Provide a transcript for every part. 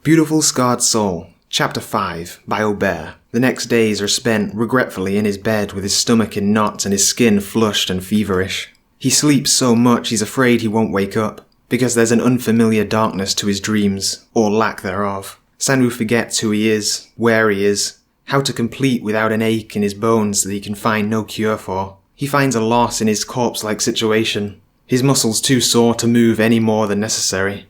Beautiful Scarred Soul, Chapter 5, by Ohbear. The next days are spent regretfully in his bed with his stomach in knots and his skin flushed and feverish. He sleeps so much he's afraid he won't wake up, because there's an unfamiliar darkness to his dreams, or lack thereof. Sangwoo forgets who he is, where he is, how to complete without an ache in his bones that he can find no cure for. He finds a loss in his corpse-like situation, his muscles too sore to move any more than necessary.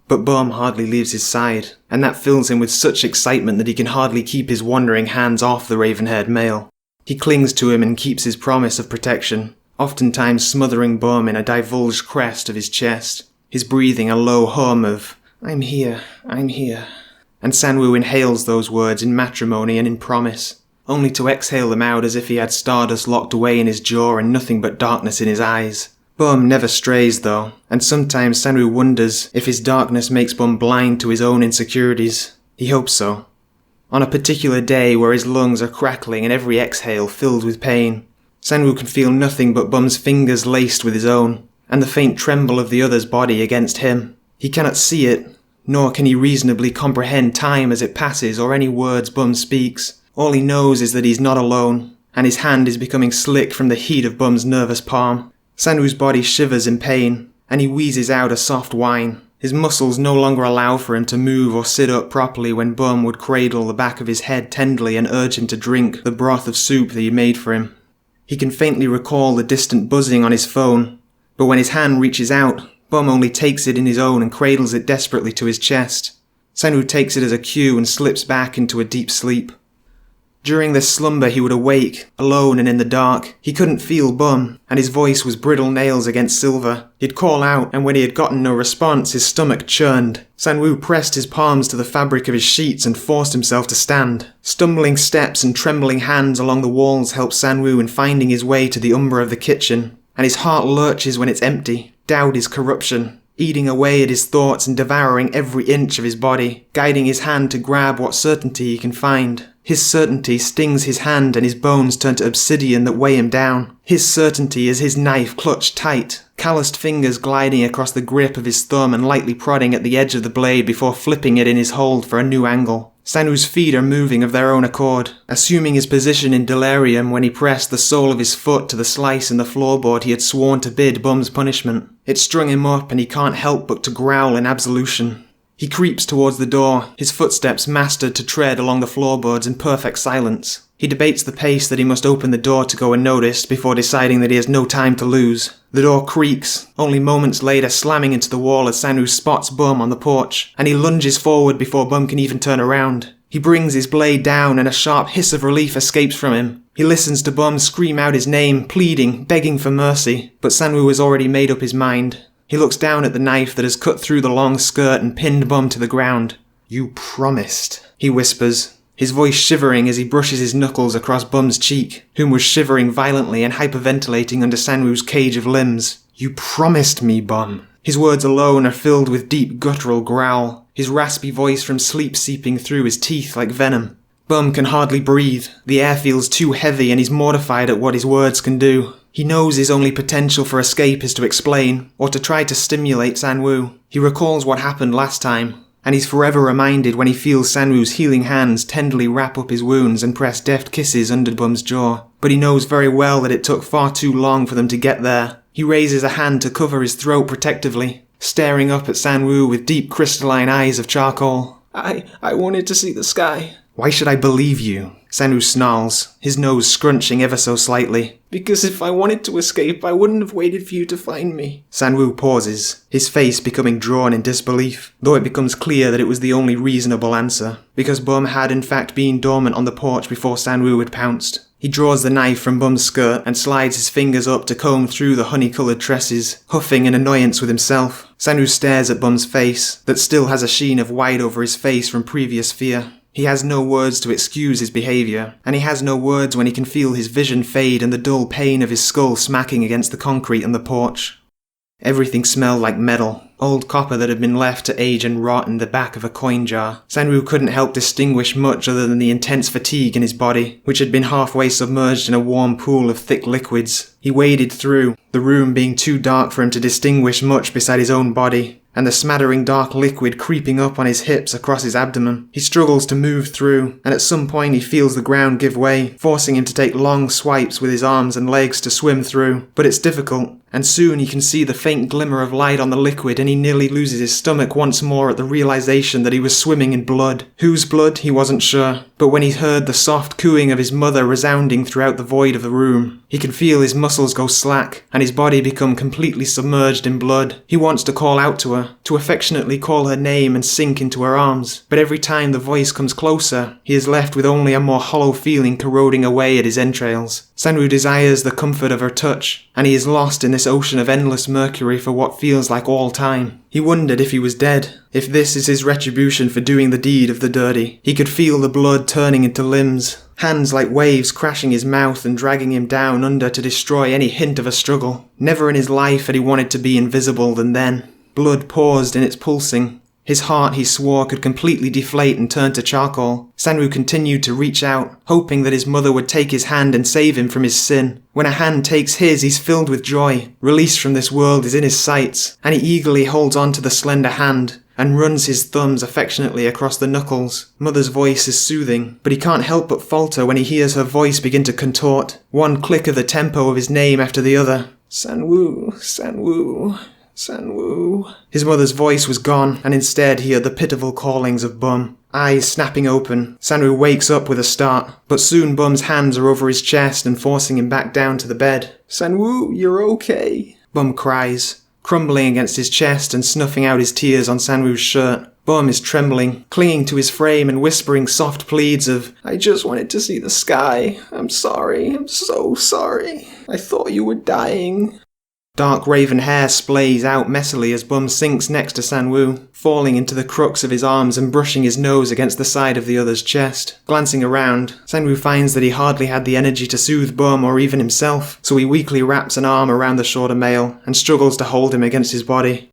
But Bum hardly leaves his side, and that fills him with such excitement that he can hardly keep his wandering hands off the raven-haired male. He clings to him and keeps his promise of protection, oftentimes smothering Bum in a divulged crest of his chest, his breathing a low hum of, I'm here. And Sangwoo inhales those words in matrimony and in promise, only to exhale them out as if he had stardust locked away in his jaw and nothing but darkness in his eyes. Bum never strays though, and sometimes Sangwoo wonders if his darkness makes Bum blind to his own insecurities. He hopes so. On a particular day where his lungs are crackling and every exhale filled with pain, Sangwoo can feel nothing but Bum's fingers laced with his own, and the faint tremble of the other's body against him. He cannot see it, nor can he reasonably comprehend time as it passes or any words Bum speaks. All he knows is that he's not alone, and his hand is becoming slick from the heat of Bum's nervous palm. Sangwoo's body shivers in pain, and he wheezes out a soft whine. His muscles no longer allow for him to move or sit up properly when Bum would cradle the back of his head tenderly and urge him to drink the broth of soup that he made for him. He can faintly recall the distant buzzing on his phone, but when his hand reaches out, Bum only takes it in his own and cradles it desperately to his chest. Sangwoo takes it as a cue and slips back into a deep sleep. During this slumber he would awake, alone and in the dark. He couldn't feel Bum, and his voice was brittle nails against silver. He'd call out, and when he had gotten no response, his stomach churned. Sangwoo pressed his palms to the fabric of his sheets and forced himself to stand. Stumbling steps and trembling hands along the walls helped Sangwoo in finding his way to the umbra of the kitchen, and his heart lurches when it's empty. Doubt is corruption, eating away at his thoughts and devouring every inch of his body, guiding his hand to grab what certainty he can find. His certainty stings his hand and his bones turn to obsidian that weigh him down. His certainty is his knife clutched tight, calloused fingers gliding across the grip of his thumb and lightly prodding at the edge of the blade before flipping it in his hold for a new angle. Sangwoo's feet are moving of their own accord, assuming his position in delirium when he pressed the sole of his foot to the slice in the floorboard he had sworn to bid Bum's punishment. It strung him up and he can't help but to growl in absolution. He creeps towards the door, his footsteps mastered to tread along the floorboards in perfect silence. He debates the pace that he must open the door to go unnoticed before deciding that he has no time to lose. The door creaks, only moments later slamming into the wall as Sangwoo spots Bum on the porch, and he lunges forward before Bum can even turn around. He brings his blade down and a sharp hiss of relief escapes from him. He listens to Bum scream out his name, pleading, begging for mercy, but Sangwoo has already made up his mind. He looks down at the knife that has cut through the long skirt and pinned Bum to the ground. You promised, he whispers, his voice shivering as he brushes his knuckles across Bum's cheek, whom was shivering violently and hyperventilating under Sangwoo's cage of limbs. You promised me, Bum. His words alone are filled with deep guttural growl, his raspy voice from sleep seeping through his teeth like venom. Bum can hardly breathe. The air feels too heavy and he's mortified at what his words can do. He knows his only potential for escape is to explain, or to try to stimulate Sangwoo. He recalls what happened last time, and he's forever reminded when he feels Sangwoo's healing hands tenderly wrap up his wounds and press deft kisses under Bum's jaw. But he knows very well that it took far too long for them to get there. He raises a hand to cover his throat protectively, staring up at Sangwoo with deep crystalline eyes of charcoal. I wanted to see the sky. Why should I believe you? Sangwoo snarls, his nose scrunching ever so slightly. Because if I wanted to escape, I wouldn't have waited for you to find me. Sangwoo pauses, his face becoming drawn in disbelief, though it becomes clear that it was the only reasonable answer, because Bum had in fact been dormant on the porch before Sangwoo had pounced. He draws the knife from Bum's skirt and slides his fingers up to comb through the honey-coloured tresses, huffing in annoyance with himself. Sangwoo stares at Bum's face, that still has a sheen of white over his face from previous fear. He has no words to excuse his behaviour, and he has no words when he can feel his vision fade and the dull pain of his skull smacking against the concrete on the porch. Everything smelled like metal, old copper that had been left to age and rot in the back of a coin jar. Sangwoo couldn't help distinguish much other than the intense fatigue in his body, which had been halfway submerged in a warm pool of thick liquids. He waded through, the room being too dark for him to distinguish much beside his own body, and the smattering dark liquid creeping up on his hips across his abdomen. He struggles to move through, and at some point he feels the ground give way, forcing him to take long swipes with his arms and legs to swim through. But it's difficult, and soon he can see the faint glimmer of light on the liquid, and he nearly loses his stomach once more at the realization that he was swimming in blood. Whose blood, he wasn't sure, but when he heard the soft cooing of his mother resounding throughout the void of the room, he can feel his muscles go slack, and his body become completely submerged in blood. He wants to call out to her, to affectionately call her name and sink into her arms, but every time the voice comes closer, he is left with only a more hollow feeling corroding away at his entrails. Sangwoo desires the comfort of her touch, and he is lost in this ocean of endless mercury for what feels like all time. He wondered if he was dead, if this is his retribution for doing the deed of the dirty. He could feel the blood turning into limbs, hands like waves crashing his mouth and dragging him down under to destroy any hint of a struggle. Never in his life had he wanted to be invisible than then. Blood paused in its pulsing. His heart, he swore, could completely deflate and turn to charcoal. Sangwoo continued to reach out, hoping that his mother would take his hand and save him from his sin. When a hand takes his, he's filled with joy. Release from this world is in his sights, and he eagerly holds on to the slender hand and runs his thumbs affectionately across the knuckles. Mother's voice is soothing, but he can't help but falter when he hears her voice begin to contort, one click of the tempo of his name after the other. Sangwoo, Sangwoo, Sangwoo. His mother's voice was gone, and instead he heard the pitiful callings of Bum. Eyes snapping open, Sangwoo wakes up with a start, but soon Bum's hands are over his chest and forcing him back down to the bed. Sangwoo, you're okay, Bum cries, crumbling against his chest and snuffing out his tears on Sangwoo's shirt. Bum is trembling, clinging to his frame and whispering soft pleads of, I just wanted to see the sky. I'm sorry, I'm so sorry. I thought you were dying. Dark raven hair splays out messily as Bum sinks next to Sangwoo, falling into the crooks of his arms and brushing his nose against the side of the other's chest. Glancing around, Sangwoo finds that he hardly had the energy to soothe Bum or even himself, so he weakly wraps an arm around the shorter male and struggles to hold him against his body.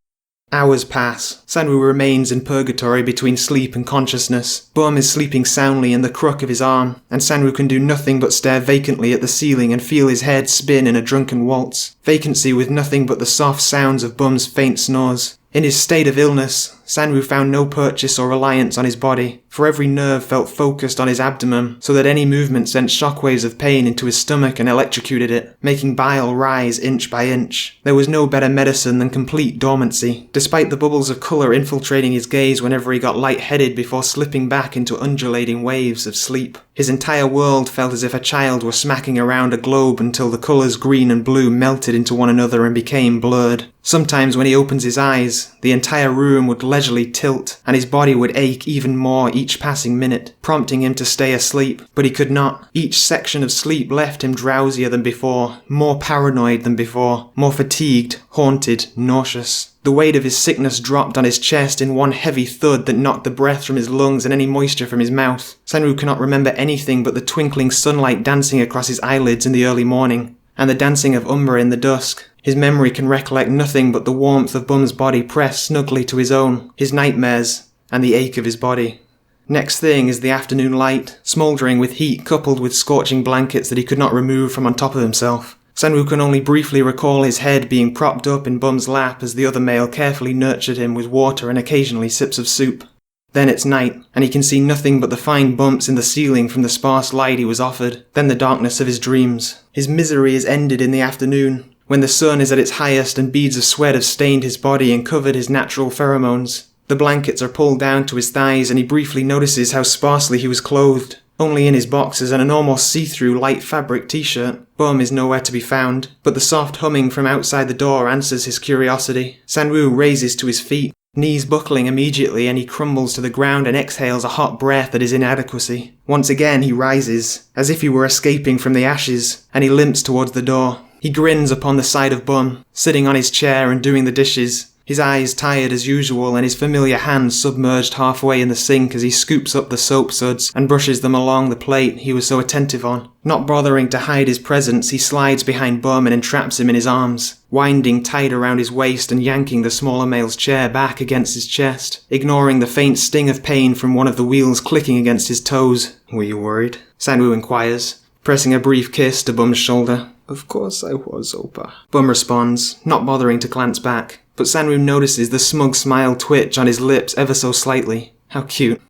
Hours pass. Sangwoo remains in purgatory between sleep and consciousness. Bum is sleeping soundly in the crook of his arm, and Sangwoo can do nothing but stare vacantly at the ceiling and feel his head spin in a drunken waltz. Vacancy with nothing but the soft sounds of Bum's faint snores. In his state of illness, Sangwoo found no purchase or reliance on his body, for every nerve felt focused on his abdomen, so that any movement sent shockwaves of pain into his stomach and electrocuted it, making bile rise inch by inch. There was no better medicine than complete dormancy, despite the bubbles of colour infiltrating his gaze whenever he got lightheaded before slipping back into undulating waves of sleep. His entire world felt as if a child were smacking around a globe until the colours green and blue melted into one another and became blurred. Sometimes when he opens his eyes, the entire room would leisurely tilt, and his body would ache even more each passing minute, prompting him to stay asleep. But he could not. Each section of sleep left him drowsier than before, more paranoid than before, more fatigued, haunted, nauseous. The weight of his sickness dropped on his chest in one heavy thud that knocked the breath from his lungs and any moisture from his mouth. Sangwoo cannot remember anything but the twinkling sunlight dancing across his eyelids in the early morning, and the dancing of umber in the dusk. His memory can recollect nothing but the warmth of Bum's body pressed snugly to his own, his nightmares, and the ache of his body. Next thing is the afternoon light, smouldering with heat coupled with scorching blankets that he could not remove from on top of himself. Sangwoo can only briefly recall his head being propped up in Bum's lap as the other male carefully nurtured him with water and occasionally sips of soup. Then it's night, and he can see nothing but the fine bumps in the ceiling from the sparse light he was offered, then the darkness of his dreams. His misery is ended in the afternoon, when the sun is at its highest and beads of sweat have stained his body and covered his natural pheromones. The blankets are pulled down to his thighs and he briefly notices how sparsely he was clothed. Only in his boxers and an almost see-through light fabric t-shirt. Bum is nowhere to be found, but the soft humming from outside the door answers his curiosity. Sangwoo raises to his feet, knees buckling immediately, and he crumbles to the ground and exhales a hot breath at his inadequacy. Once again he rises, as if he were escaping from the ashes, and he limps towards the door. He grins upon the sight of Bum, sitting on his chair and doing the dishes, his eyes tired as usual and his familiar hands submerged halfway in the sink as he scoops up the soap suds and brushes them along the plate he was so attentive on. Not bothering to hide his presence, he slides behind Bum and entraps him in his arms, winding tight around his waist and yanking the smaller male's chair back against his chest, ignoring the faint sting of pain from one of the wheels clicking against his toes. "Were you worried?" Sangwoo inquires, pressing a brief kiss to Bum's shoulder. "Of course I was, Ohbear," Bum responds, not bothering to glance back. but Sangwoo notices the smug smile twitch on his lips ever so slightly. How cute.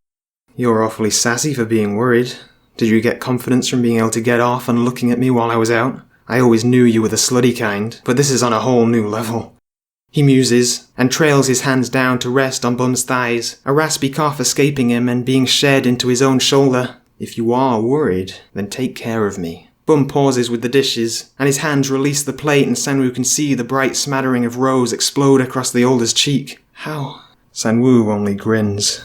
You're awfully sassy for being worried. Did you get confidence from being able to get off and looking at me while I was out? I always knew you were the slutty kind, but this is on a whole new level. He muses, and trails his hands down to rest on Bum's thighs, a raspy cough escaping him and being shed into his own shoulder. If you are worried, then take care of me. Bum pauses with the dishes, and his hands release the plate and Sangwoo can see the bright smattering of rose explode across the older's cheek. How? Sangwoo only grins.